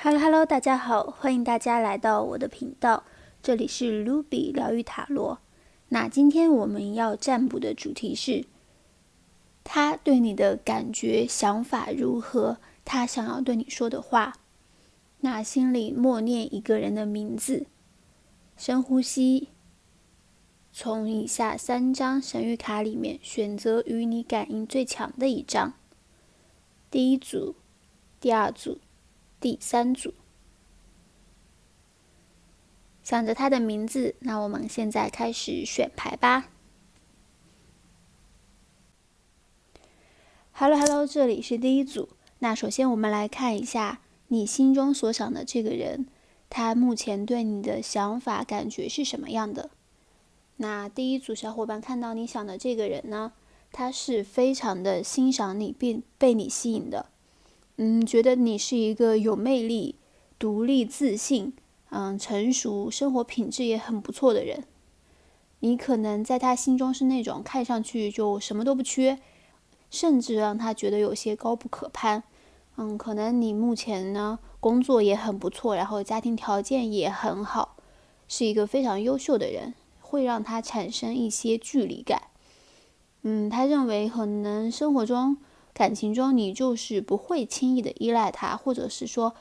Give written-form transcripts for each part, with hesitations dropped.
Hello， 大家好，欢迎大家来到我的频道，这里是 Ruby 疗愈塔罗。那今天我们要占卜的主题是，他对你的感觉、想法如何？他想要对你说的话。那心里默念一个人的名字，深呼吸，从以下3张神谕卡里面选择与你感应最强的一张。第一组、第二组、第3组。想着他的名字，那我们现在开始选牌吧。Hello， 这里是第一组。那首先我们来看一下你心中所想的这个人，他目前对你的想法、感觉是什么样的？那第一组小伙伴看到你想的这个人呢，他是非常的欣赏你，并被你吸引的。觉得你是一个有魅力、独立、自信。成熟，生活品质也很不错的人。你可能在他心中是那种看上去就什么都不缺，甚至让他觉得有些高不可攀。可能你目前呢工作也很不错，然后家庭条件也很好，是一个非常优秀的人，会让他产生一些距离感。他认为可能生活中、感情中你就是不会轻易的依赖他，或者是说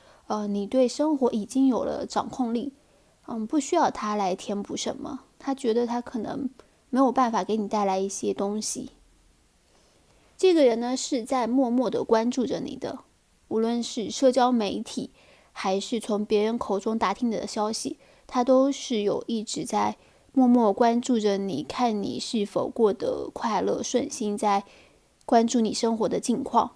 你对生活已经有了掌控力，不需要他来填补什么。他觉得他可能没有办法给你带来一些东西。这个人呢是在默默的关注着你的，无论是社交媒体，还是从别人口中打听你的消息，他都是有一直在默默关注着你，看你是否过得快乐顺心，在关注你生活的近况。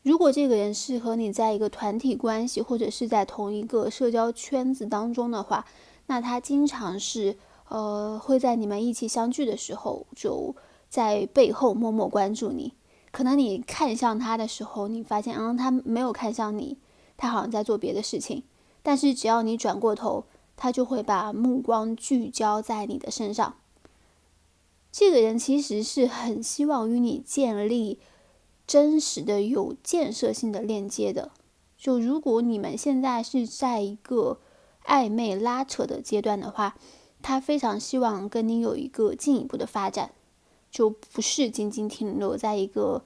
如果这个人是和你在一个团体关系，或者是在同一个社交圈子当中的话，那他经常是会在你们一起相聚的时候，就在背后默默关注你。可能你看向他的时候，你发现他没有看向你，他好像在做别的事情。但是只要你转过头，他就会把目光聚焦在你的身上。这个人其实是很希望与你建立真实的、有建设性的链接的。就如果你们现在是在一个暧昧拉扯的阶段的话，他非常希望跟你有一个进一步的发展，就不是仅仅停留在一个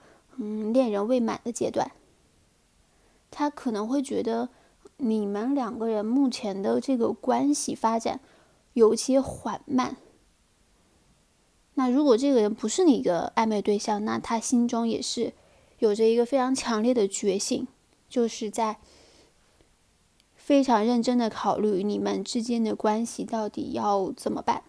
恋人未满的阶段。他可能会觉得你们2个人目前的这个关系发展有些缓慢。那如果这个人不是你的暧昧对象，那他心中也是有着一个非常强烈的觉醒，就是在非常认真的考虑你们之间的关系到底要怎么办。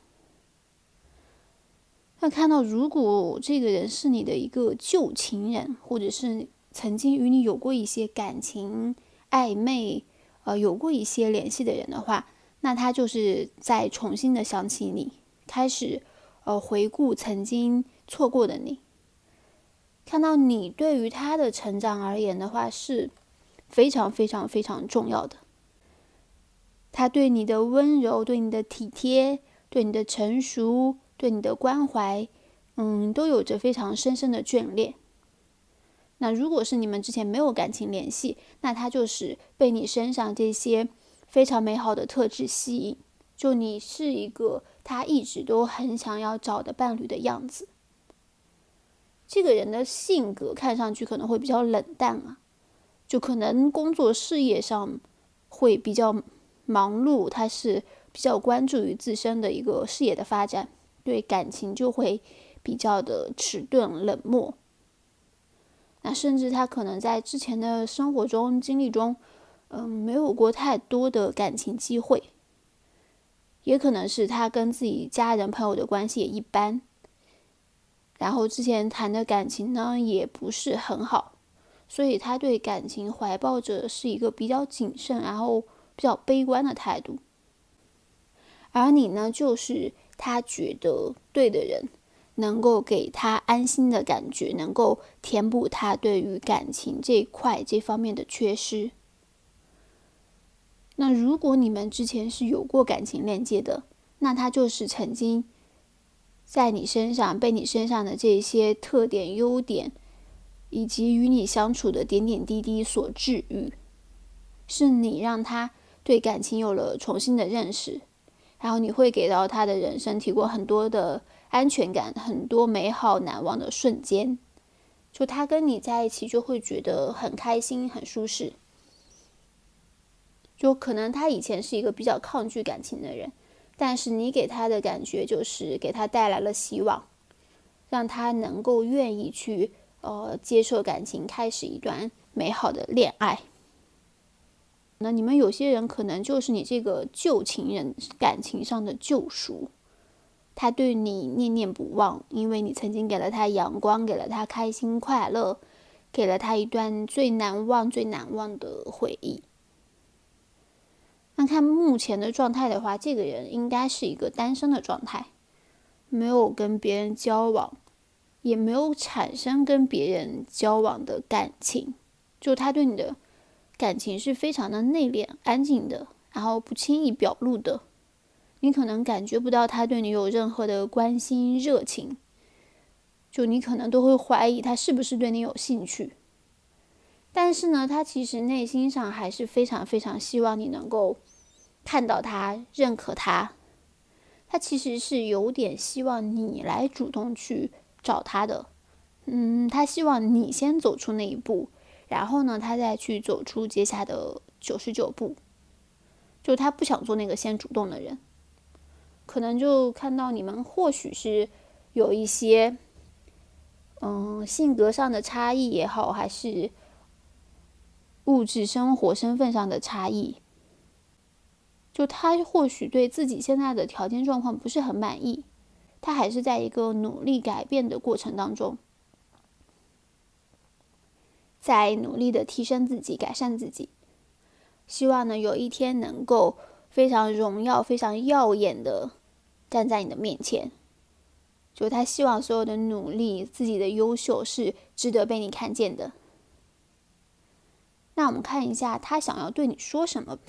那看到如果这个人是你的一个旧情人，或者是曾经与你有过一些感情暧昧，有过一些联系的人的话，那他就是在重新的想起你，开始回顾曾经错过的你。看到你对于他的成长而言的话，是非常非常非常重要的。他对你的温柔，对你的体贴，对你的成熟，对你的关怀，都有着非常深深的眷恋。那如果是你们之前没有感情联系，那他就是被你身上这些非常美好的特质吸引，就你是一个他一直都很想要找的伴侣的样子。这个人的性格看上去可能会比较冷淡就可能工作事业上会比较忙碌，他是比较关注于自身的一个事业的发展，对感情就会比较的迟钝冷漠。那甚至他可能在之前的生活中经历中没有过太多的感情机会，也可能是他跟自己家人朋友的关系也一般，然后之前谈的感情呢也不是很好，所以他对感情怀抱着是一个比较谨慎，然后比较悲观的态度。而你呢，就是他觉得对的人，能够给他安心的感觉，能够填补他对于感情这方面的缺失。那如果你们之前是有过感情链接的，那他就是曾经在你身上被你身上的这些特点优点以及与你相处的点点滴滴所治愈，是你让他对感情有了重新的认识，然后你会给到他的人生提供很多的安全感，很多美好难忘的瞬间，就他跟你在一起就会觉得很开心很舒适。就可能他以前是一个比较抗拒感情的人，但是你给他的感觉就是给他带来了希望，让他能够愿意去接受感情，开始一段美好的恋爱。那你们有些人可能就是你这个旧情人感情上的救赎，他对你念念不忘，因为你曾经给了他阳光，给了他开心快乐，给了他一段最难忘最难忘的回忆。那看目前的状态的话，这个人应该是一个单身的状态，没有跟别人交往，也没有产生跟别人交往的感情，就他对你的感情是非常的内敛安静的，然后不轻易表露的，你可能感觉不到他对你有任何的关心热情，就你可能都会怀疑他是不是对你有兴趣。但是呢，他其实内心上还是非常非常希望你能够看到他，认可他。他其实是有点希望你来主动去找他的。他希望你先走出那一步，然后呢，他再去走出接下的99步。就他不想做那个先主动的人。可能就看到你们或许是有一些性格上的差异也好，还是物质生活身份上的差异，就他或许对自己现在的条件状况不是很满意，他还是在一个努力改变的过程当中，在努力的提升自己，改善自己，希望呢有一天能够非常荣耀非常耀眼的站在你的面前，就他希望所有的努力自己的优秀是值得被你看见的。那我们看一下他想要对你说什么。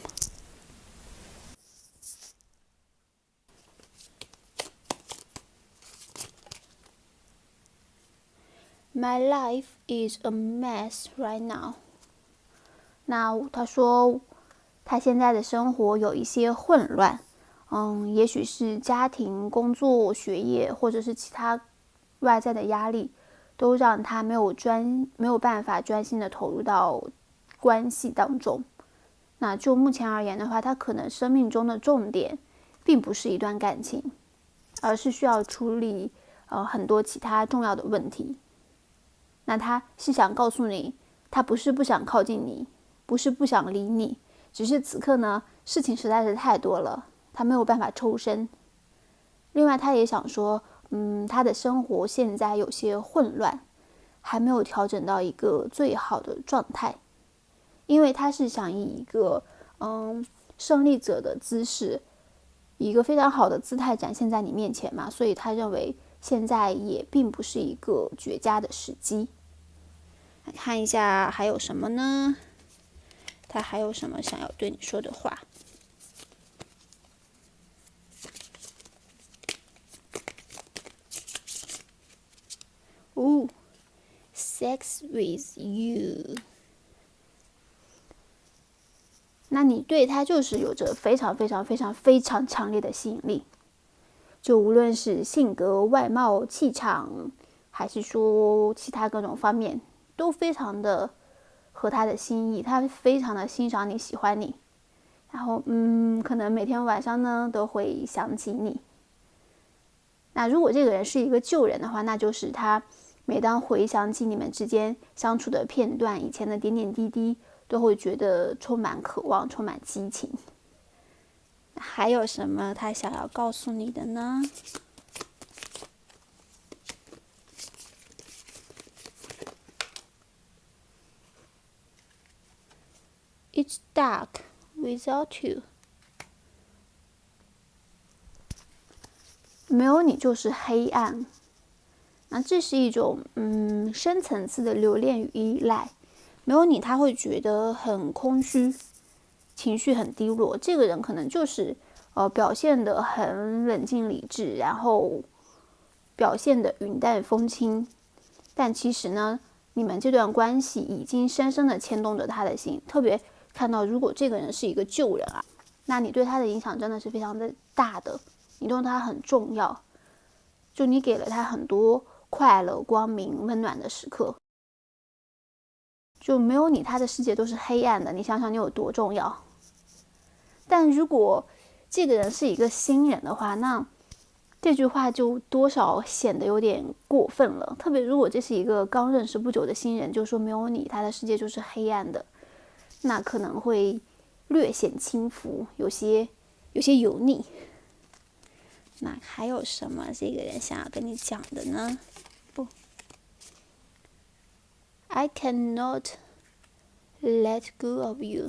My life is a mess right now. 那他说他现在的生活有一些混乱，也许是家庭、工作、学业，或者是其他外在的压力，都让他没有办法专心的投入到关系当中。那就目前而言的话，他可能生命中的重点并不是一段感情，而是需要处理很多其他重要的问题。那他是想告诉你，他不是不想靠近你，不是不想理你，只是此刻呢，事情实在是太多了，他没有办法抽身。另外他也想说，他的生活现在有些混乱，还没有调整到一个最好的状态，因为他是想以一个胜利者的姿势，以一个非常好的姿态展现在你面前嘛，所以他认为现在也并不是一个绝佳的时机。来看一下还有什么呢？他还有什么想要对你说的话？Sex with you。那你对他就是有着非常非常非常非常强烈的吸引力，就无论是性格、外貌、气场，还是说其他各种方面，都非常的合他的心意，他非常的欣赏你，喜欢你，然后可能每天晚上呢都会想起你。那如果这个人是一个旧人的话，那就是他每当回想起你们之间相处的片段，以前的点点滴滴，都会觉得充满渴望，充满激情。还有什么他想要告诉你的呢？It's dark without you. 没有你就是黑暗。那这是一种深层次的留恋与依赖。没有你，他会觉得很空虚，情绪很低落。这个人可能就是表现得很冷静理智，然后表现得云淡风轻，但其实呢，你们这段关系已经深深的牵动着他的心。特别看到如果这个人是一个旧人啊，那你对他的影响真的是非常的大的，你对他很重要，就你给了他很多快乐、光明、温暖的时刻，就没有你他的世界都是黑暗的，你想想你有多重要。但如果这个人是一个新人的话，那这句话就多少显得有点过分了。特别如果这是一个刚认识不久的新人，就说没有你他的世界就是黑暗的，那可能会略显轻浮，有些油腻。那还有什么这个人想要跟你讲的呢？不 I cannot let go of you，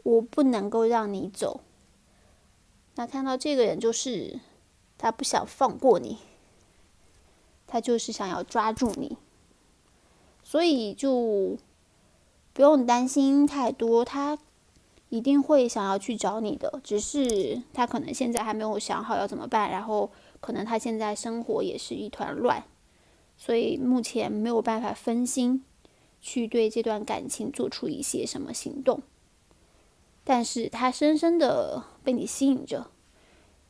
我不能够让你走。那看到这个人就是他不想放过你，他就是想要抓住你，所以就不用担心太多，他一定会想要去找你的，只是他可能现在还没有想好要怎么办，然后可能他现在生活也是一团乱，所以目前没有办法分心去对这段感情做出一些什么行动，但是他深深的被你吸引着，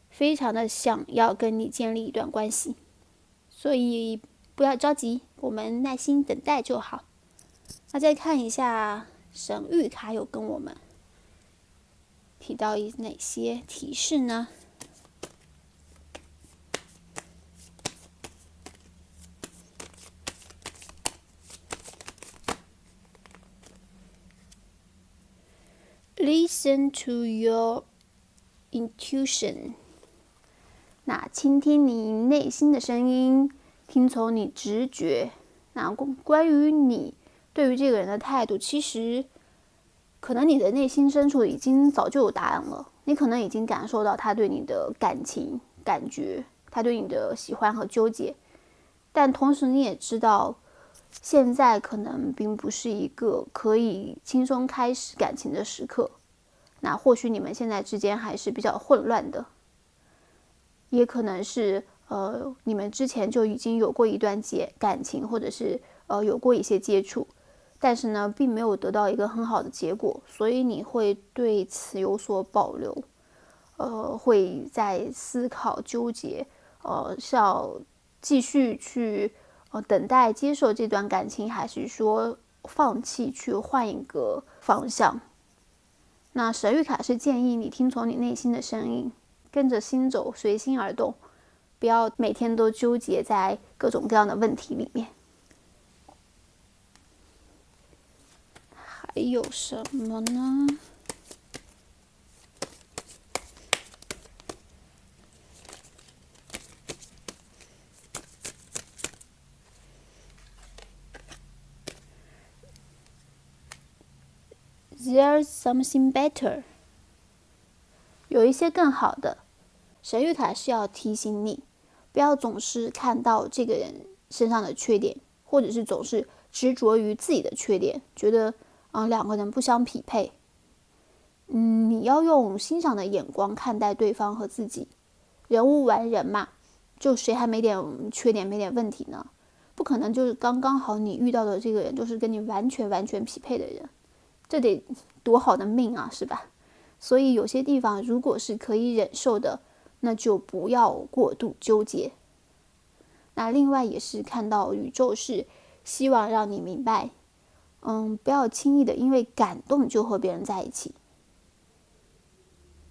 非常的想要跟你建立一段关系，所以不要着急，我们耐心等待就好。那再看一下神谕卡有跟我们提到哪些提示呢？Listen to your intuition， 那倾听你内心的声音，听从你直觉。那关于你对于这个人的态度，其实可能你的内心深处已经早就有答案了，你可能已经感受到他对你的感情、感觉，他对你的喜欢和纠结，但同时你也知道，现在可能并不是一个可以轻松开始感情的时刻。那或许你们现在之间还是比较混乱的，也可能是你们之前就已经有过一段感情，或者是有过一些接触，但是呢并没有得到一个很好的结果，所以你会对此有所保留，会在思考纠结，是要继续去等待接受这段感情，还是说放弃去换一个方向。那神谕卡是建议你听从你内心的声音，跟着心走，随心而动，不要每天都纠结在各种各样的问题里面。还有什么呢？There's something better， 有一些更好的。神谕卡是要提醒你，不要总是看到这个人身上的缺点，或者是总是执着于自己的缺点，觉得两个人不相匹配。你要用欣赏的眼光看待对方和自己。人无完人嘛，就谁还没点缺点没点问题呢？不可能就是刚刚好你遇到的这个人就是跟你完全匹配的人，这得多好的命啊，是吧？所以有些地方如果是可以忍受的，那就不要过度纠结。那另外也是看到宇宙是希望让你明白，不要轻易的因为感动就和别人在一起，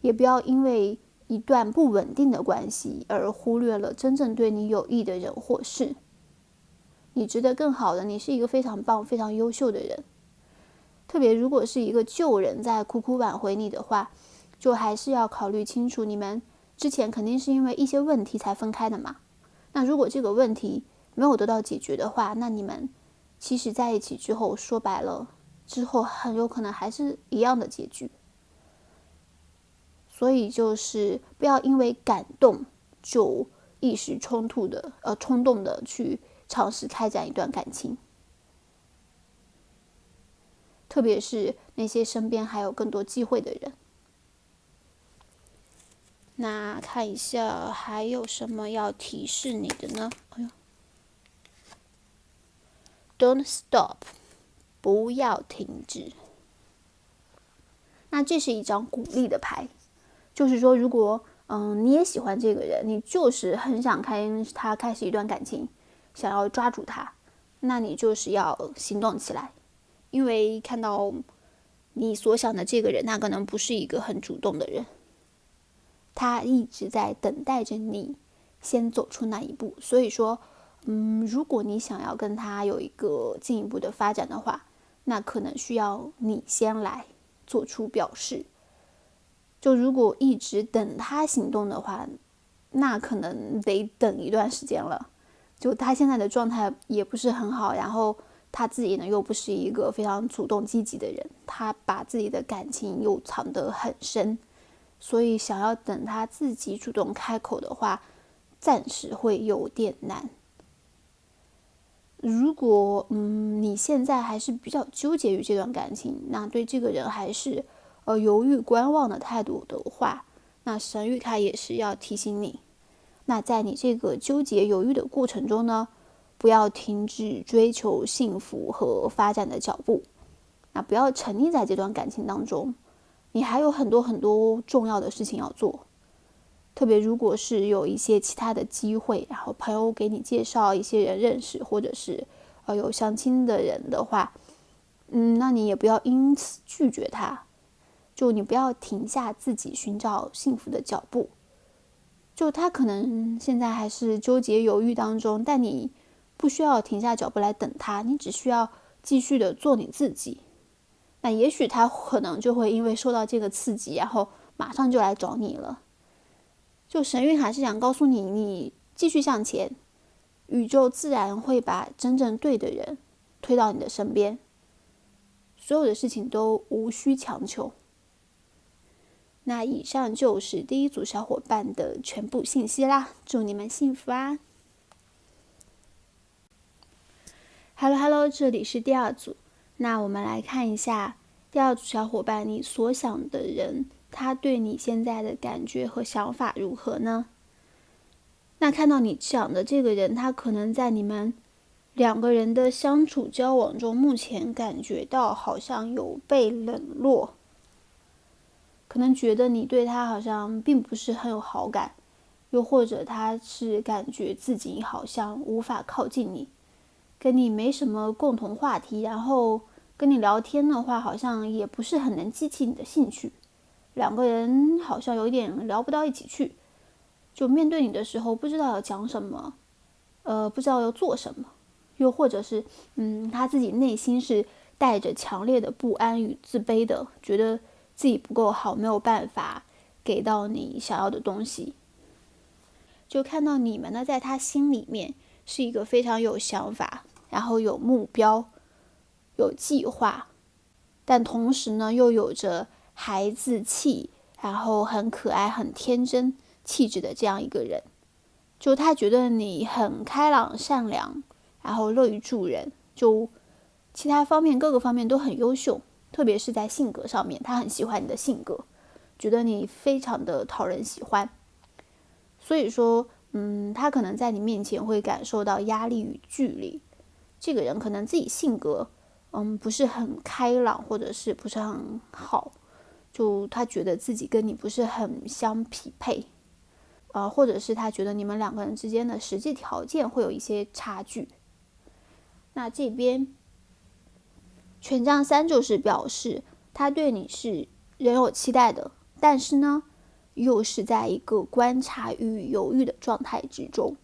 也不要因为一段不稳定的关系而忽略了真正对你有益的人或事。你值得更好的，你是一个非常棒、非常优秀的人。特别如果是一个旧人在苦苦挽回你的话，就还是要考虑清楚，你们之前肯定是因为一些问题才分开的嘛。那如果这个问题没有得到解决的话，那你们其实在一起之后，说白了之后很有可能还是一样的结局。所以就是不要因为感动就一时冲动的去尝试开展一段感情，特别是那些身边还有更多机会的人。那看一下还有什么要提示你的呢？ Don't stop， 不要停止。那这是一张鼓励的牌，就是说如果你也喜欢这个人，你就是很想跟他开始一段感情，想要抓住他，那你就是要行动起来。因为看到你所想的这个人，他可能不是一个很主动的人，他一直在等待着你先走出那一步。所以说如果你想要跟他有一个进一步的发展的话，那可能需要你先来做出表示。就如果一直等他行动的话，那可能得等一段时间了。就他现在的状态也不是很好，然后他自己呢又不是一个非常主动积极的人，他把自己的感情又藏得很深，所以想要等他自己主动开口的话，暂时会有点难。如果你现在还是比较纠结于这段感情，那对这个人还是犹豫观望的态度的话，那神谕他也是要提醒你，那在你这个纠结犹豫的过程中呢，不要停止追求幸福和发展的脚步，那不要沉溺在这段感情当中，你还有很多很多重要的事情要做。特别如果是有一些其他的机会，然后朋友给你介绍一些人认识，或者是有相亲的人的话，那你也不要因此拒绝他，就你不要停下自己寻找幸福的脚步。就他可能现在还是纠结犹豫当中，但你不需要停下脚步来等他，你只需要继续的做你自己。那也许他可能就会因为受到这个刺激，然后马上就来找你了。就神谕还是想告诉你，你继续向前，宇宙自然会把真正对的人推到你的身边，所有的事情都无需强求。那以上就是第一组小伙伴的全部信息啦，祝你们幸福啊。Hello， 这里是第二组。那我们来看一下第二组小伙伴，你所想的人他对你现在的感觉和想法如何呢？那看到你想的这个人，他可能在你们两个人的相处交往中，目前感觉到好像有被冷落，可能觉得你对他好像并不是很有好感，又或者他是感觉自己好像无法靠近你，跟你没什么共同话题，然后跟你聊天的话好像也不是很能激起你的兴趣，两个人好像有点聊不到一起去，就面对你的时候不知道要讲什么，不知道要做什么，又或者是他自己内心是带着强烈的不安与自卑的，觉得自己不够好，没有办法给到你想要的东西。就看到你们呢，在他心里面是一个非常有想法，然后有目标，有计划，但同时呢又有着孩子气，然后很可爱很天真气质的这样一个人。就他觉得你很开朗善良，然后乐于助人，就其他方面各个方面都很优秀，特别是在性格上面，他很喜欢你的性格，觉得你非常的讨人喜欢。所以说他可能在你面前会感受到压力与距离。这个人可能自己性格不是很开朗，或者是不是很好，就他觉得自己跟你不是很相匹配，或者是他觉得你们两个人之间的实际条件会有一些差距。那这边权杖3就是表示他对你是仍有期待的，但是呢又是在一个观察与犹豫的状态之中。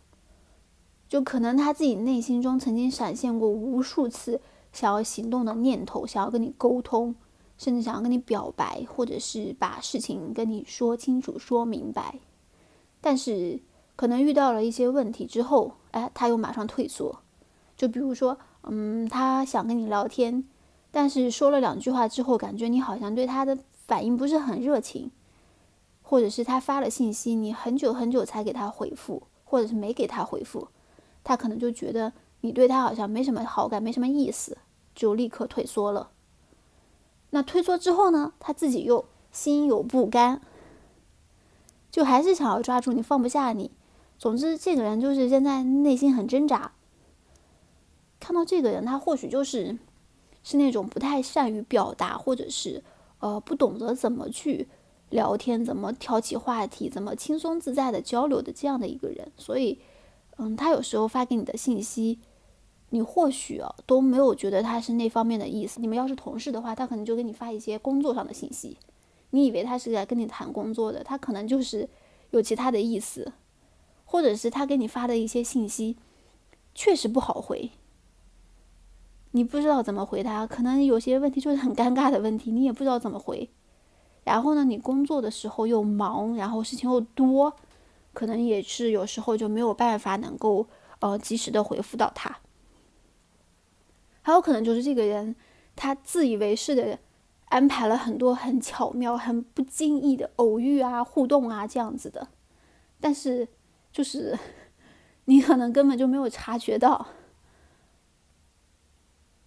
就可能他自己内心中曾经闪现过无数次想要行动的念头，想要跟你沟通，甚至想要跟你表白，或者是把事情跟你说清楚说明白，但是可能遇到了一些问题之后，他又马上退缩。就比如说他想跟你聊天，但是说了2句话之后，感觉你好像对他的反应不是很热情，或者是他发了信息，你很久很久才给他回复，或者是没给他回复，他可能就觉得你对他好像没什么好感，没什么意思，就立刻退缩了。那退缩之后呢，他自己又心有不甘，就还是想要抓住你，放不下你。总之这个人就是现在内心很挣扎，看到这个人，他或许是那种不太善于表达，或者是不懂得怎么去聊天，怎么挑起话题，怎么轻松自在的交流的这样的一个人。所以他有时候发给你的信息，你或许都没有觉得他是那方面的意思。你们要是同事的话，他可能就给你发一些工作上的信息，你以为他是来跟你谈工作的，他可能就是有其他的意思。或者是他给你发的一些信息确实不好回，你不知道怎么回他，可能有些问题就是很尴尬的问题，你也不知道怎么回。然后呢，你工作的时候又忙，然后事情又多，可能也是有时候就没有办法能够及时的回复到他。还有可能就是这个人他自以为是的安排了很多很巧妙、很不经意的偶遇啊、互动啊这样子的，但是就是你可能根本就没有察觉到，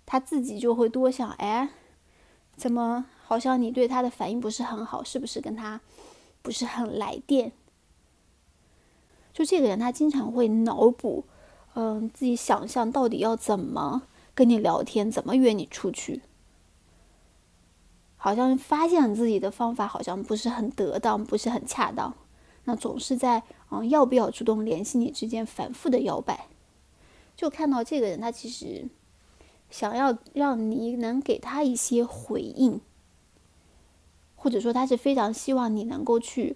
他自己就会多想，怎么好像你对他的反应不是很好，是不是跟他不是很来电？就这个人他经常会脑补，自己想象到底要怎么跟你聊天，怎么约你出去，好像发现自己的方法好像不是很得当，不是很恰当，那总是在要不要主动联系你之间反复的摇摆。就看到这个人他其实想要让你能给他一些回应，或者说他是非常希望你能够去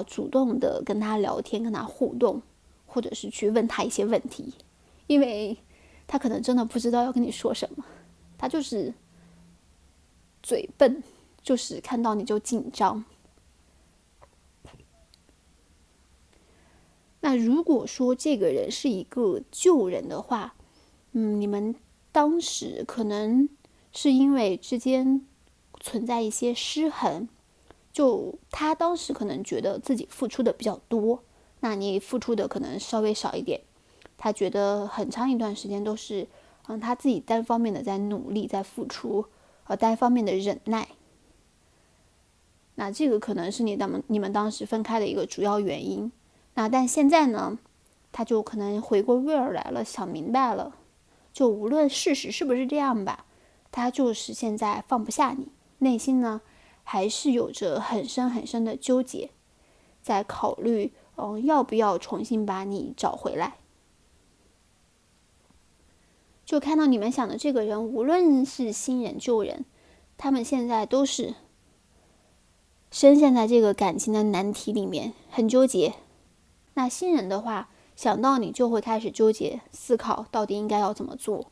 主动的跟他聊天，跟他互动，或者是去问他一些问题，因为他可能真的不知道要跟你说什么，他就是嘴笨，就是看到你就紧张。那如果说这个人是一个旧人的话，你们当时可能是因为之间存在一些失衡，就他当时可能觉得自己付出的比较多，那你付出的可能稍微少一点，他觉得很长一段时间都是他自己单方面的在努力在付出，单方面的忍耐。那这个可能是你们当时分开的一个主要原因。那但现在呢，他就可能回过味儿来了，想明白了，就无论事实是不是这样吧，他就是现在放不下你，内心呢还是有着很深很深的纠结，在考虑要不要重新把你找回来。就看到你们想的这个人，无论是新人旧人，他们现在都是深陷在这个感情的难题里面，很纠结。那新人的话，想到你就会开始纠结思考到底应该要怎么做，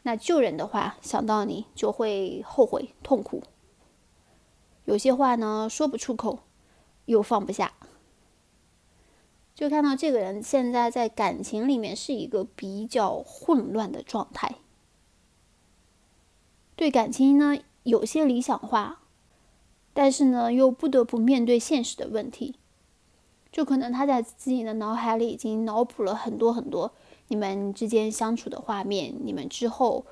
那旧人的话，想到你就会后悔痛苦，有些话呢说不出口，又放不下。就看到这个人现在在感情里面是一个比较混乱的状态，对感情呢有些理想化，但是呢又不得不面对现实的问题。就可能他在自己的脑海里已经脑补了很多很多你们之间相处的画面，你们之后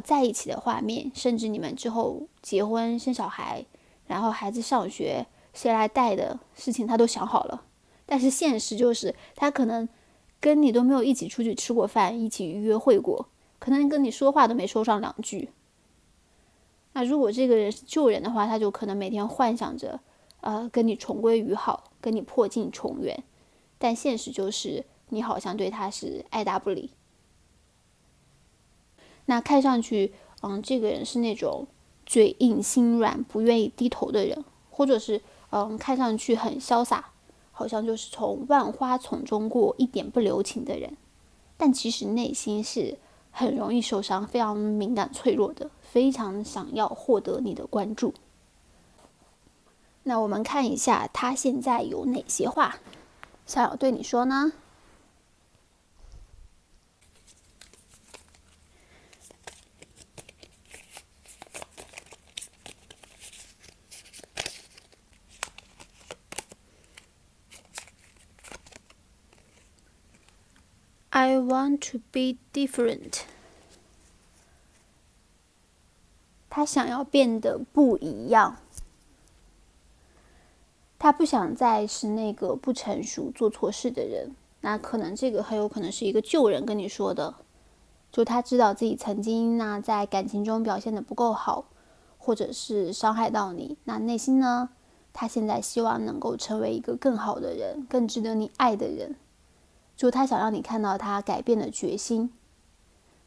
在一起的画面，甚至你们之后结婚生小孩，然后孩子上学谁来带的事情他都想好了。但是现实就是他可能跟你都没有一起出去吃过饭，一起约会过，可能跟你说话都没说上两句。那如果这个人是旧人的话，他就可能每天幻想着跟你重归于好，跟你破镜重圆，但现实就是你好像对他是爱答不理。那看上去这个人是那种嘴硬心软不愿意低头的人，或者是看上去很潇洒，好像就是从万花丛中过，一点不留情的人，但其实内心是很容易受伤，非常敏感脆弱的，非常想要获得你的关注。那我们看一下他现在有哪些话想要对你说呢？I want to be different。他想要变得不一样。他不想再是那个不成熟做错事的人，那可能这个很有可能是一个旧人跟你说的。就他知道自己曾经在感情中表现得不够好，或者是伤害到你，那内心呢，他现在希望能够成为一个更好的人，更值得你爱的人，就他想让你看到他改变的决心。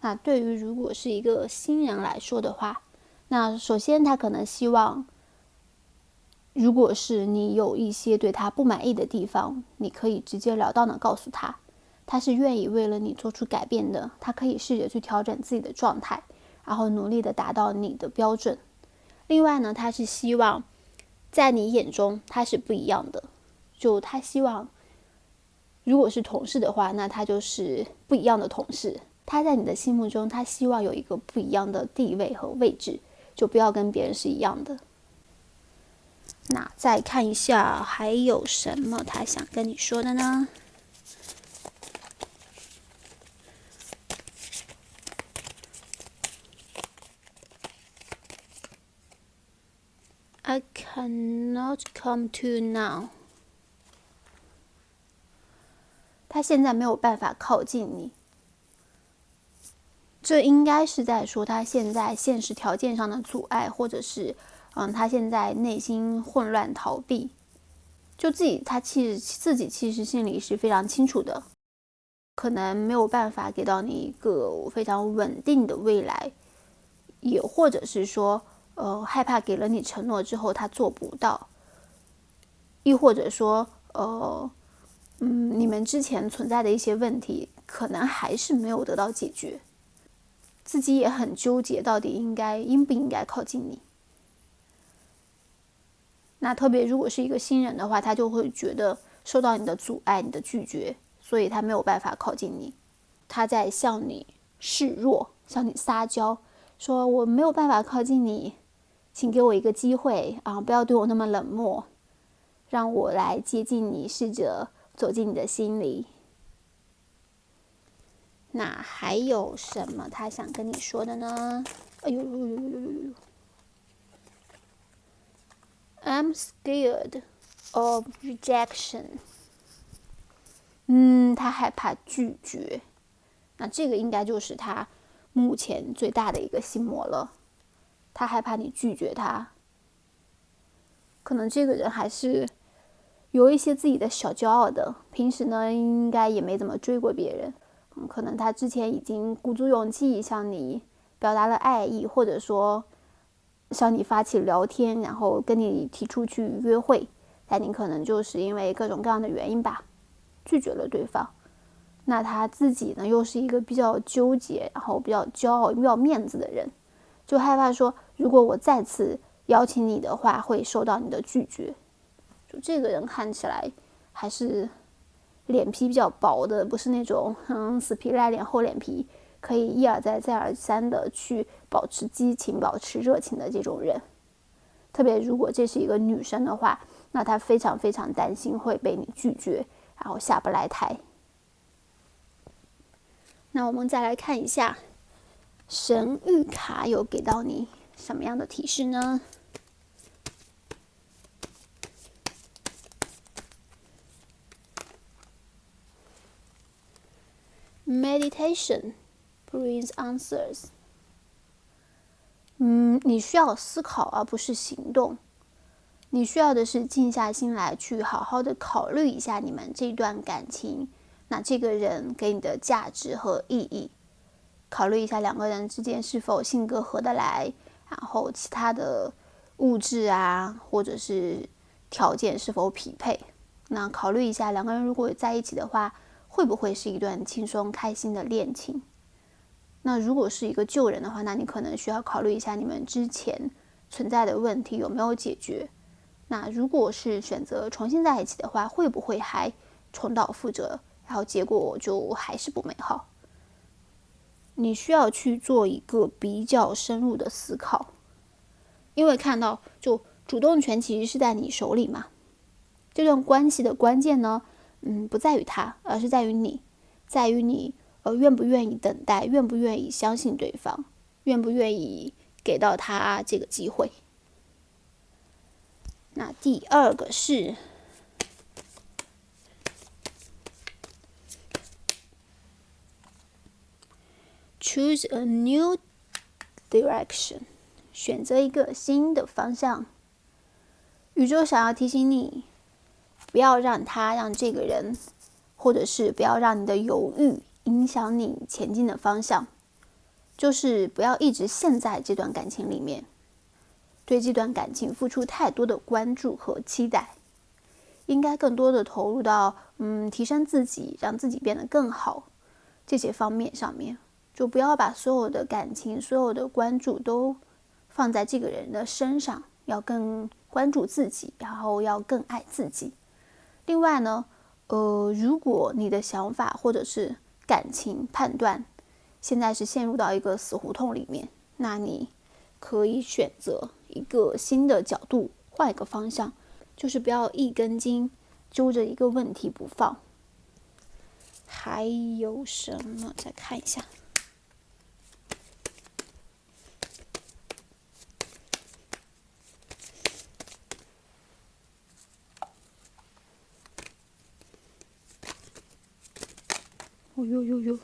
那对于如果是一个新人来说的话，那首先他可能希望，如果是你有一些对他不满意的地方，你可以直截了当的告诉他，他是愿意为了你做出改变的，他可以试着去调整自己的状态，然后努力的达到你的标准。另外呢，他是希望在你眼中他是不一样的，就他希望如果是同事的话，那他就是不一样的同事，他在你的心目中，他希望有一个不一样的地位和位置，就不要跟别人是一样的。那再看一下还有什么他想跟你说的呢？I cannot come to now。 他现在没有办法靠近你，这应该是在说他现在现实条件上的阻碍，或者是他现在内心混乱逃避，就他自己其实心里是非常清楚的，可能没有办法给到你一个非常稳定的未来，也或者是说害怕给了你承诺之后他做不到，亦或者说你们之前存在的一些问题可能还是没有得到解决，自己也很纠结到底应不应该靠近你。那特别如果是一个新人的话，他就会觉得受到你的阻碍，你的拒绝，所以他没有办法靠近你，他在向你示弱，向你撒娇，说我没有办法靠近你，请给我一个机会不要对我那么冷漠，让我来接近你，试着走进你的心里。那还有什么他想跟你说的呢？I'm scared of rejection。他害怕拒绝。那这个应该就是他目前最大的一个心魔了。他害怕你拒绝他。可能这个人还是有一些自己的小骄傲的，平时呢应该也没怎么追过别人。可能他之前已经鼓足勇气向你表达了爱意，或者说向你发起聊天，然后跟你提出去约会，但你可能就是因为各种各样的原因吧，拒绝了对方。那他自己呢，又是一个比较纠结，然后比较骄傲、比较面子的人，就害怕说，如果我再次邀请你的话，会受到你的拒绝。就这个人看起来还是脸皮比较薄的，不是那种死皮赖脸、厚脸皮，可以一而再、再而三的去保持激情、保持热情的这种人。特别如果这是一个女生的话，那她非常非常担心会被你拒绝，然后下不来台。那我们再来看一下神谕卡有给到你什么样的提示呢？Meditation brings answers。你需要思考而不是行动，你需要的是静下心来去好好的考虑一下你们这段感情，那这个人给你的价值和意义，考虑一下两个人之间是否性格合得来，然后其他的物质或者是条件是否匹配。那考虑一下两个人如果在一起的话，会不会是一段轻松开心的恋情。那如果是一个旧人的话，那你可能需要考虑一下你们之前存在的问题有没有解决。那如果是选择重新在一起的话，会不会还重蹈覆辙，然后结果就还是不美好。你需要去做一个比较深入的思考，因为看到就主动权其实是在你手里嘛。这段关系的关键呢，不在于他，而是在于你，在于你愿不愿意等待，愿不愿意相信对方，愿不愿意给到他这个机会。那第二个是 choose a new direction， 选择一个新的方向。宇宙想要提醒你，不要让这个人，或者是不要让你的犹豫影响你前进的方向，就是不要一直陷在这段感情里面，对这段感情付出太多的关注和期待，应该更多的投入到提升自己，让自己变得更好这些方面上面，就不要把所有的感情、所有的关注都放在这个人的身上，要更关注自己，然后要更爱自己。另外呢，如果你的想法或者是感情判断现在是陷入到一个死胡同里面，那你可以选择一个新的角度，换一个方向，就是不要一根筋揪着一个问题不放。还有什么？再看一下。哦呦呦呦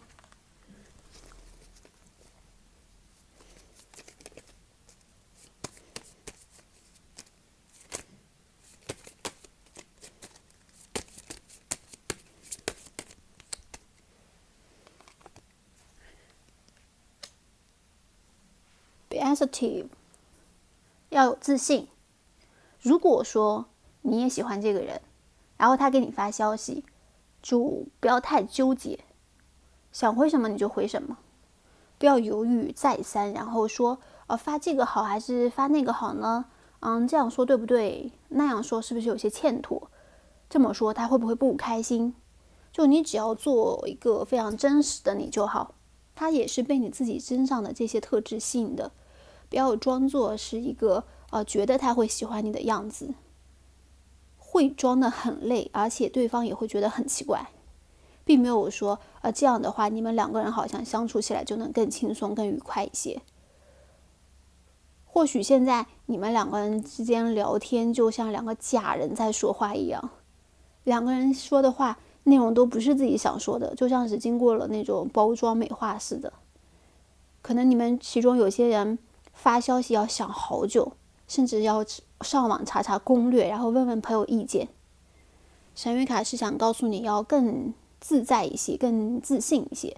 ！Be assertive， 要有自信。如果说你也喜欢这个人，然后他给你发消息，就不要太纠结，想回什么你就回什么，不要犹豫再三，然后说发这个好还是发那个好呢？这样说对不对？那样说是不是有些欠妥？这么说他会不会不开心？就你只要做一个非常真实的你就好，他也是被你自己身上的这些特质吸引的，不要装作是一个觉得他会喜欢你的样子，会装得很累，而且对方也会觉得很奇怪，并没有说这样的话你们两个人好像相处起来就能更轻松更愉快一些。或许现在你们两个人之间聊天就像两个假人在说话一样，两个人说的话内容都不是自己想说的，就像是经过了那种包装美化似的。可能你们其中有些人发消息要想好久，甚至要上网查查攻略，然后问问朋友意见。神谕卡是想告诉你要更自在一些，更自信一些，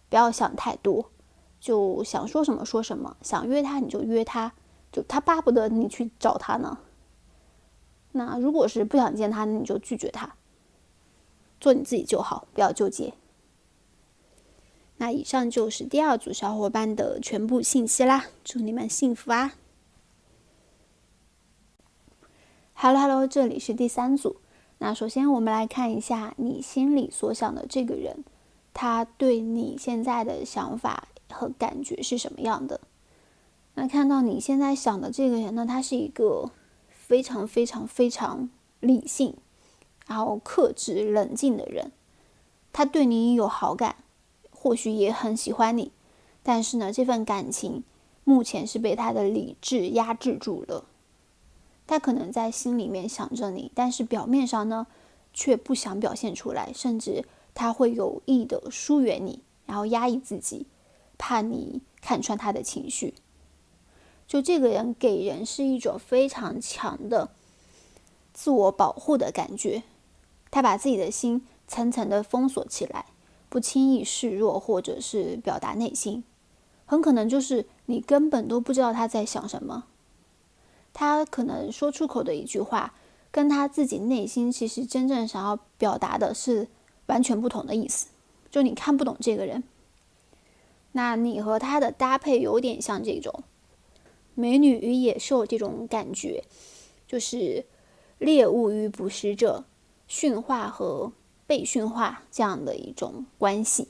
不要想太多，就想说什么说什么，想约他你就约他，就他巴不得你去找他呢。那如果是不想见他，你就拒绝他，做你自己就好，不要纠结。那以上就是第二组小伙伴的全部信息啦，祝你们幸福啊！ Hello， 这里是第三组。那首先我们来看一下你心里所想的这个人，他对你现在的想法和感觉是什么样的。那看到你现在想的这个人呢，他是一个非常非常非常理性，然后克制冷静的人。他对你有好感，或许也很喜欢你，但是呢，这份感情目前是被他的理智压制住了。他可能在心里面想着你，但是表面上呢，却不想表现出来，甚至他会有意的疏远你，然后压抑自己，怕你看穿他的情绪。就这个人给人是一种非常强的自我保护的感觉，他把自己的心层层的封锁起来，不轻易示弱或者是表达内心，很可能就是你根本都不知道他在想什么。他可能说出口的一句话，跟他自己内心其实真正想要表达的是完全不同的意思，就你看不懂这个人。那你和他的搭配有点像这种美女与野兽这种感觉，就是猎物与捕食者，驯化和被驯化这样的一种关系。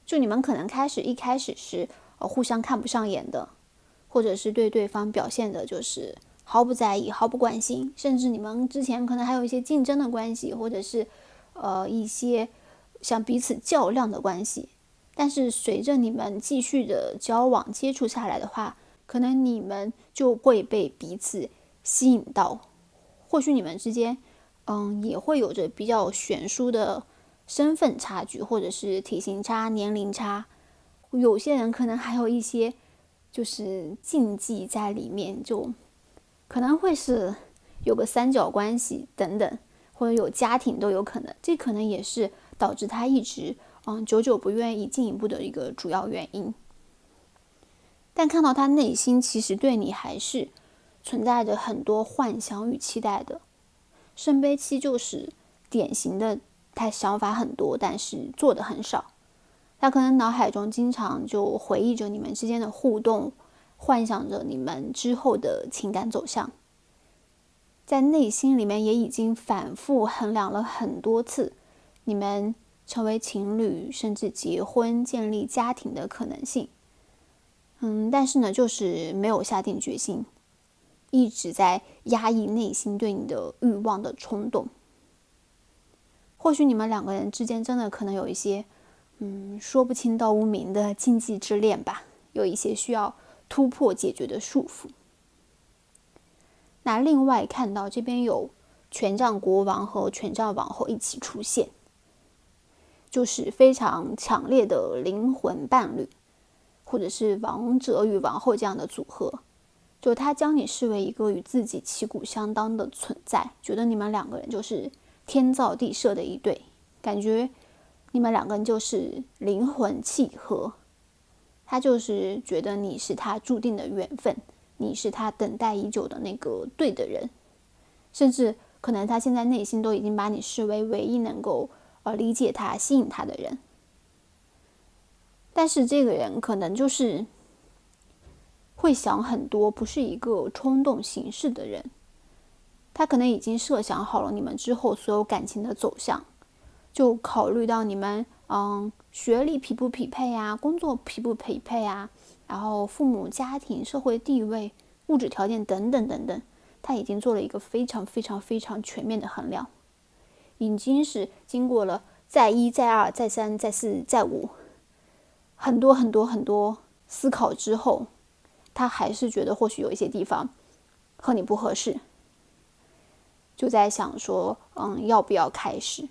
就你们可能一开始是互相看不上眼的，或者是对对方表现的就是毫不在意、毫不关心，甚至你们之前可能还有一些竞争的关系，或者是一些像彼此较量的关系。但是随着你们继续的交往接触下来的话，可能你们就会被彼此吸引到，或许你们之间也会有着比较悬殊的身份差距，或者是体型差、年龄差，有些人可能还有一些就是禁忌在里面，就可能会是有个三角关系等等，或者有家庭都有可能，这可能也是导致他一直久久不愿意进一步的一个主要原因。但看到他内心其实对你还是存在着很多幻想与期待的。圣杯七就是典型的，他想法很多，但是做的很少。他可能脑海中经常就回忆着你们之间的互动，幻想着你们之后的情感走向，在内心里面也已经反复衡量了很多次你们成为情侣，甚至结婚建立家庭的可能性。但是呢，就是没有下定决心，一直在压抑内心对你的欲望的冲动。或许你们两个人之间真的可能有一些说不清道不明的禁忌之恋吧，有一些需要突破解决的束缚。那另外看到这边有权杖国王和权杖王后一起出现，就是非常强烈的灵魂伴侣，或者是王者与王后这样的组合。就他将你视为一个与自己旗鼓相当的存在，觉得你们两个人就是天造地设的一对，感觉你们两个人就是灵魂契合。他就是觉得你是他注定的缘分，你是他等待已久的那个对的人，甚至可能他现在内心都已经把你视为唯一能够理解他、吸引他的人。但是这个人可能就是会想很多，不是一个冲动行事的人。他可能已经设想好了你们之后所有感情的走向，就考虑到你们学历匹不匹配啊，工作匹不匹配啊，然后父母家庭社会地位物质条件等等等等，他已经做了一个非常非常非常全面的衡量，已经是经过了再一再二再三再四再五很多很多很多思考之后，他还是觉得或许有一些地方和你不合适，就在想说要不要开始。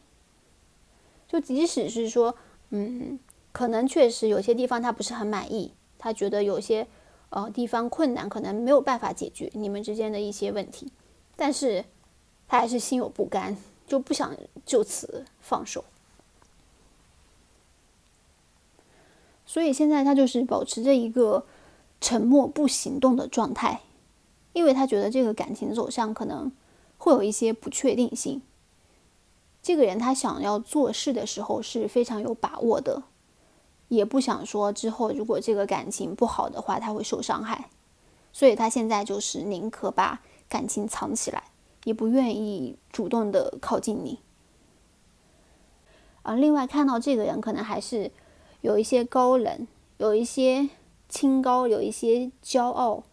就即使是说可能确实有些地方他不是很满意，他觉得有些地方困难，可能没有办法解决你们之间的一些问题，但是他还是心有不甘，就不想就此放手。所以现在他就是保持着一个沉默不行动的状态，因为他觉得这个感情走向可能会有一些不确定性。这个人他想要做事的时候是非常有把握的，也不想说之后如果这个感情不好的话他会受伤害，所以他现在就是宁可把感情藏起来，也不愿意主动的靠近你。另外看到这个人可能还是有一些高冷，有一些清高，有一些骄傲，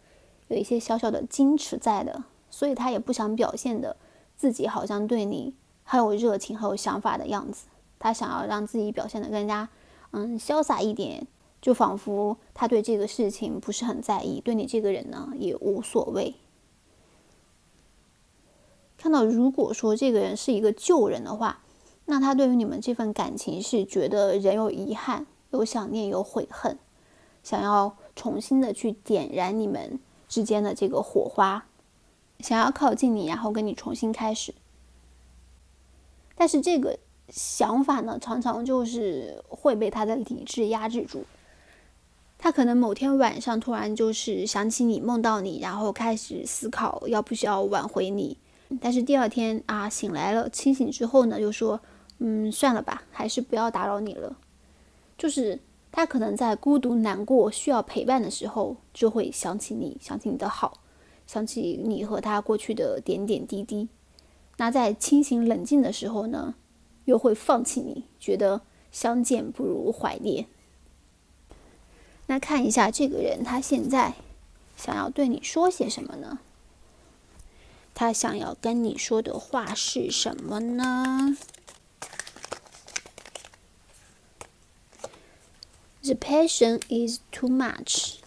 有一些小小的矜持在的，所以他也不想表现的自己好像对你很有热情很有想法的样子，他想要让自己表现得更加潇洒一点，就仿佛他对这个事情不是很在意，对你这个人呢也无所谓。看到如果说这个人是一个旧人的话，那他对于你们这份感情是觉得人有遗憾，有想念，有悔恨，想要重新的去点燃你们之间的这个火花，想要靠近你，然后跟你重新开始。但是这个想法呢，常常就是会被他的理智压制住。他可能某天晚上突然就是想起你，梦到你，然后开始思考要不需要挽回你，但是第二天醒来了，清醒之后呢，又说算了吧，还是不要打扰你了。就是他可能在孤独难过需要陪伴的时候，就会想起你，想起你的好，想起你和他过去的点点滴滴。那在清醒冷静的时候呢，又会放弃你，觉得相见不如怀念。那看一下这个人他现在想要对你说些什么呢？他想要跟你说的话是什么呢？ The passion is too much。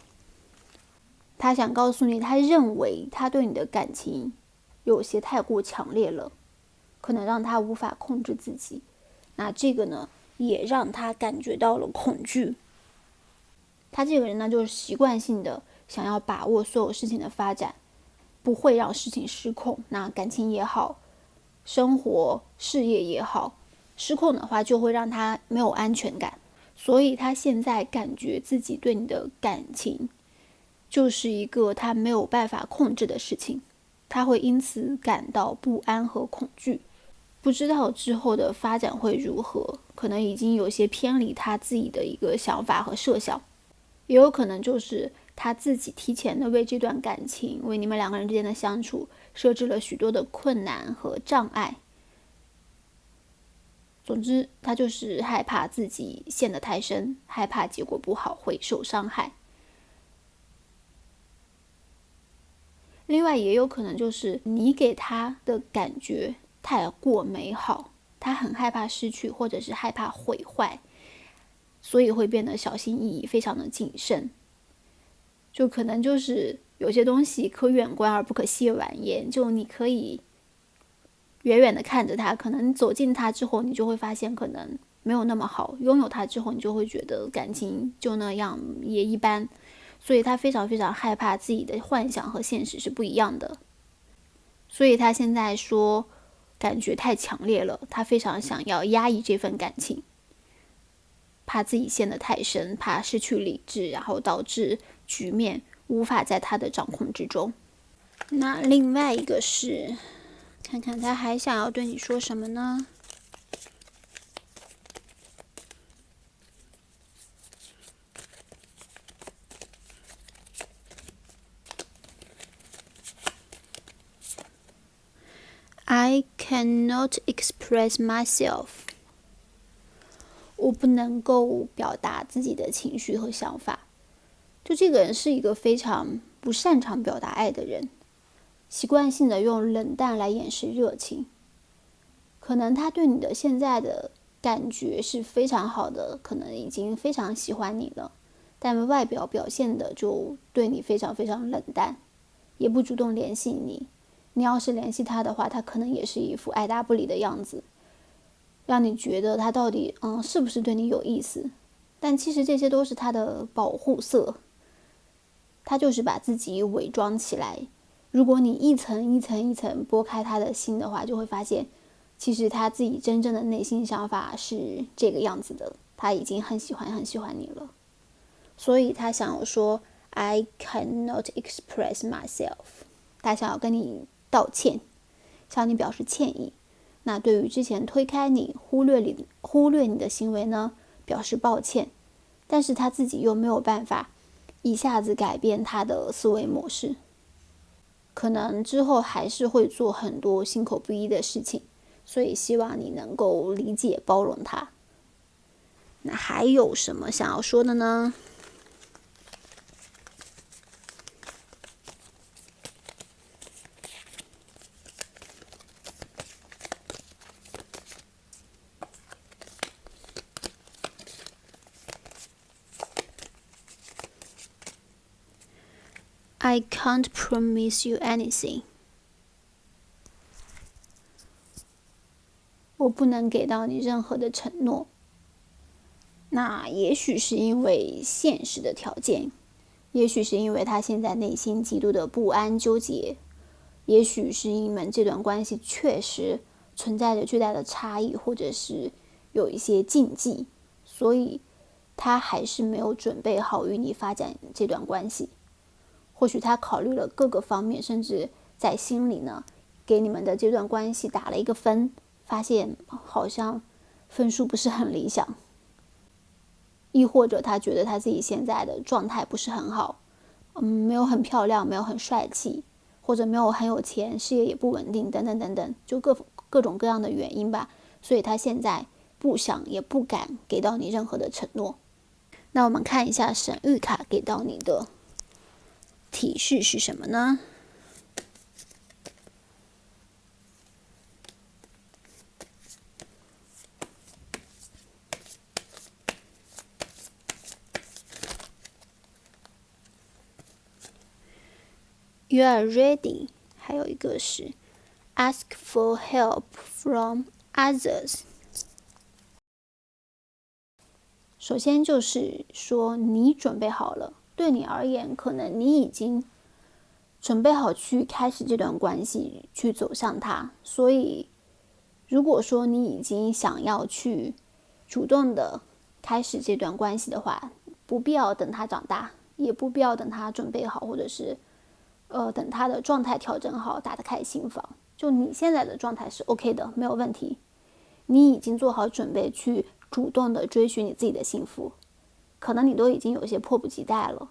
他想告诉你，他认为他对你的感情有些太过强烈了，可能让他无法控制自己。那这个呢，也让他感觉到了恐惧。他这个人呢，就是习惯性的想要把握所有事情的发展，不会让事情失控。那感情也好，生活事业也好，失控的话就会让他没有安全感。所以他现在感觉自己对你的感情就是一个他没有办法控制的事情，他会因此感到不安和恐惧，不知道之后的发展会如何，可能已经有些偏离他自己的一个想法和设想，也有可能就是他自己提前的为这段感情，为你们两个人之间的相处设置了许多的困难和障碍。总之，他就是害怕自己陷得太深，害怕结果不好会受伤害。另外也有可能就是你给他的感觉太过美好，他很害怕失去，或者是害怕毁坏，所以会变得小心翼翼，非常的谨慎。就可能就是有些东西可远观而不可亵玩焉，就你可以远远的看着它，可能走近它之后，你就会发现可能没有那么好。拥有它之后，你就会觉得感情就那样，也一般。所以他非常非常害怕自己的幻想和现实是不一样的。所以他现在说感觉太强烈了，他非常想要压抑这份感情，怕自己陷得太深，怕失去理智，然后导致局面无法在他的掌控之中。那另外一个是看看他还想要对你说什么呢？I cannot express myself. 我不能够表达自己的情绪和想法。就这个人是一个非常不擅长表达爱的人，习惯性的用冷淡来掩饰热情。可能他对你的现在的感觉是非常好的，可能已经非常喜欢你了，但外表表现的就对你非常非常冷淡，也不主动联系你。你要是联系他的话，他可能也是一副爱答不理的样子，让你觉得他到底是不是对你有意思。但其实这些都是他的保护色，他就是把自己伪装起来。如果你一层一层一层剥开他的心的话，就会发现其实他自己真正的内心想法是这个样子的，他已经很喜欢很喜欢你了。所以他想要说 I cannot express myself， 他想要跟你道歉，向你表示歉意。那对于之前推开你、忽略你的行为呢，表示抱歉。但是他自己又没有办法一下子改变他的思维模式，可能之后还是会做很多心口不一的事情，所以希望你能够理解包容他。那还有什么想要说的呢？I can't promise you anything. 我不能给到你任何的承诺。那也许是因为现实的条件，也许是因为他现在内心极度的不安纠结，也许是你们这段关系确实存在着巨大的差异，或者是有一些禁忌，所以他还是没有准备好与你发展这段关系。或许他考虑了各个方面，甚至在心里呢，给你们的这段关系打了一个分，发现好像分数不是很理想。亦或者他觉得他自己现在的状态不是很好，没有很漂亮，没有很帅气，或者没有很有钱，事业也不稳定，等等等等，就各种各样的原因吧。所以他现在不想也不敢给到你任何的承诺。那我们看一下神谕卡给到你的提示是什么呢？You are ready， 还有一个是 ask for help from others。首先就是说你准备好了，对你而言，可能你已经准备好去开始这段关系，去走向它。所以如果说你已经想要去主动的开始这段关系的话，不必要等他长大，也不必要等他准备好，或者是等他的状态调整好，打得开心房。就你现在的状态是 OK 的，没有问题，你已经做好准备去主动的追寻你自己的幸福，可能你都已经有些迫不及待了。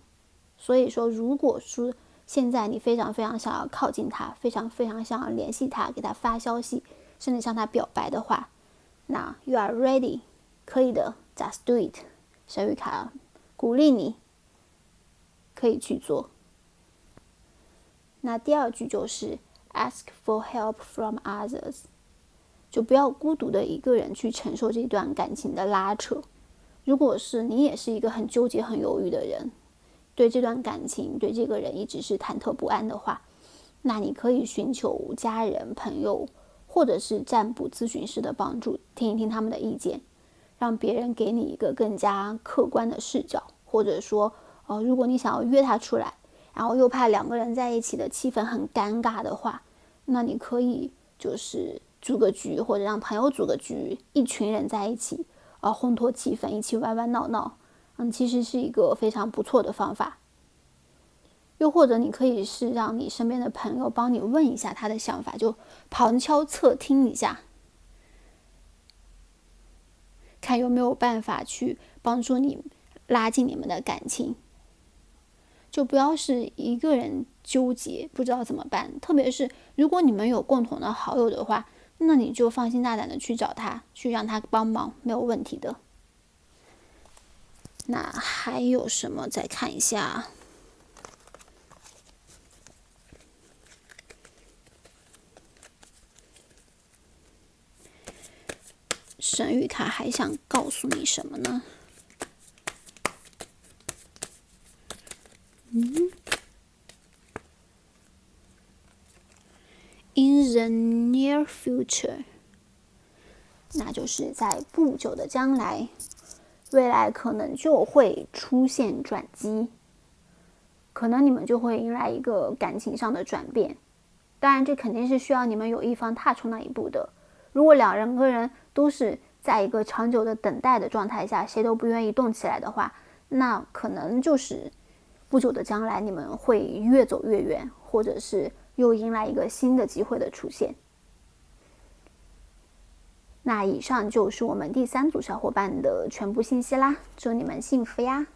所以说，如果说现在你非常非常想要靠近他，非常非常想要联系他，给他发消息，甚至向他表白的话，那 you are ready， 可以的 ，just do it。神谕卡鼓励你可以去做。那第二句就是 ask for help from others， 就不要孤独的一个人去承受这段感情的拉扯。如果是你也是一个很纠结很犹豫的人，对这段感情对这个人一直是忐忑不安的话，那你可以寻求家人朋友或者是占卜咨询师的帮助，听一听他们的意见，让别人给你一个更加客观的视角。或者说如果你想要约他出来，然后又怕两个人在一起的气氛很尴尬的话，那你可以就是组个局，或者让朋友组个局，一群人在一起烘托气氛，一起玩玩闹闹，其实是一个非常不错的方法。又或者你可以是让你身边的朋友帮你问一下他的想法，就旁敲侧听一下，看有没有办法去帮助你拉近你们的感情。就不要是一个人纠结不知道怎么办，特别是如果你们有共同的好友的话，那你就放心大胆的去找他，去让他帮忙，没有问题的。那还有什么？再看一下。神谕卡还想告诉你什么呢？In the near future， 那就是在不久的将来，未来可能就会出现转机，可能你们就会迎来一个感情上的转变。当然这肯定是需要你们有一方踏出那一步的。如果两个人都是在一个长久的等待的状态下，谁都不愿意动起来的话，那可能就是不久的将来你们会越走越远，或者是又迎来一个新的机会的出现。那以上就是我们第3组小伙伴的全部信息啦，祝你们幸福呀！